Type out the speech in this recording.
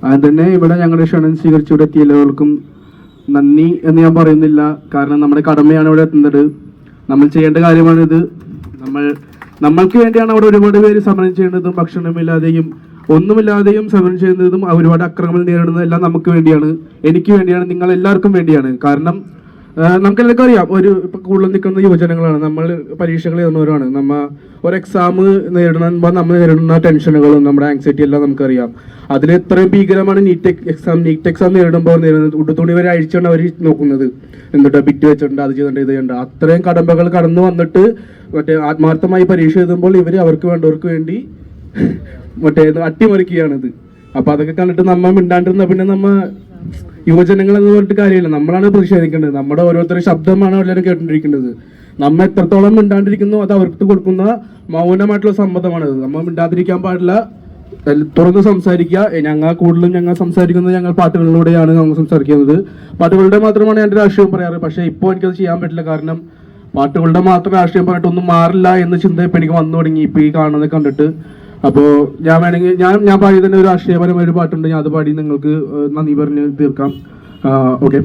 അത് തന്നെ ഇവിടെ ഞങ്ങളുടെ ക്ഷണം സ്വീകരിച്ചിവിടെ എത്തിയ എല്ലാവർക്കും നന്ദി എന്ന് ഞാൻ പറയുന്നില്ല. കാരണം നമ്മുടെ കടമയാണ് ഇവിടെ എത്തുന്നത്, നമ്മൾ ചെയ്യേണ്ട കാര്യമാണിത്. നമ്മൾക്ക് വേണ്ടിയാണ് അവിടെ ഒരുപാട് പേര് സമരം ചെയ്യുന്നതും ഭക്ഷണമില്ലാതെയും ഒന്നുമില്ലാതെയും സമരം ചെയ്യുന്നതും ഒരുപാട് അക്രമങ്ങൾ നേരിടുന്നതും എല്ലാം നമുക്ക് വേണ്ടിയാണ്, എനിക്ക് വേണ്ടിയാണ്, നിങ്ങൾ എല്ലാവർക്കും വേണ്ടിയാണ്. കാരണം നമുക്കെല്ലാവർക്കും അറിയാം, ഇപ്പൊ കൂടുതൽ നിൽക്കുന്ന യുവജനങ്ങളാണ്, നമ്മൾ പരീക്ഷകൾ എഴുതുന്നവരാണ്. ഒരു എക്സാം നേരിടുമ്പോൾ നമ്മൾ നേരിടുന്ന ടെൻഷനുകളും നമ്മുടെ ആങ്സൈറ്റി എല്ലാം നമുക്കറിയാം. അതിൽ എത്രയും ഭീകരമാണ് നീറ്റ് എക്സാം നേരിടുമ്പോൾ ഉടുത്തുണി വരെ അഴിച്ചുകൊണ്ട് അവർ നോക്കുന്നത്, എന്നിട്ട് ബിറ്റ് വെച്ചിട്ടുണ്ട്, അത് ചെയ്തിട്ടുണ്ട്, ഇത് ചെയ്യണ്ട. അത്രയും കടമ്പകൾ കടന്നു വന്നിട്ട് ആത്മാർത്ഥമായി പരീക്ഷ എഴുതുമ്പോൾ അവർക്ക് വേണ്ടവർക്ക് വേണ്ടി അട്ടിമറിക്കുകയാണിത്. അപ്പൊ അതൊക്കെ കണ്ടിട്ട് മിണ്ടാണ്ടിരുന്ന പിന്നെ യുവജനങ്ങൾ എന്ന് പറഞ്ഞിട്ട് കാര്യമില്ല, നമ്മളാണ് പ്രതിഷേധിക്കേണ്ടത്. നമ്മുടെ ഓരോരുത്തരുടെ ശബ്ദമാണ് എല്ലാവരും കേട്ടുകൊണ്ടിരിക്കേണ്ടത്. എത്രത്തോളം മിണ്ടാണ്ടിരിക്കുന്നു അത് അവർക്ക് കൊടുക്കുന്ന മൗനമായിട്ടുള്ള സമ്മതമാണത്. മിണ്ടാതിരിക്കാൻ പാടില്ല, തുറന്ന് സംസാരിക്കുക. ഞങ്ങൾ സംസാരിക്കുന്നത് ഞങ്ങൾ പാട്ടുകളിലൂടെയാണ് ഞങ്ങൾ സംസാരിക്കുന്നത്. പാട്ടുകളുടെ മാത്രമാണ് എൻ്റെ രാഷ്ട്രീയം പറയാറ്. പക്ഷേ ഇപ്പോൾ എനിക്കത് ചെയ്യാൻ പറ്റില്ല, കാരണം പാട്ടുകളുടെ മാത്രം രാഷ്ട്രീയം പറഞ്ഞിട്ട് ഒന്നും മാറില്ല എന്ന ചിന്ത ഇപ്പം എനിക്ക് വന്നു തുടങ്ങി, ഇപ്പം ഈ കാണുന്നത് കണ്ടിട്ട്. അപ്പോൾ ഞാൻ വേണമെങ്കിൽ ഞാൻ പാടി തന്നെ ഒരു രാഷ്ട്രീയപരമായ ഒരു പാട്ടുണ്ട്, ഞാൻ അത് പാടി നിങ്ങൾക്ക് നന്ദി പറഞ്ഞ് തീർക്കാം. ഓക്കെ.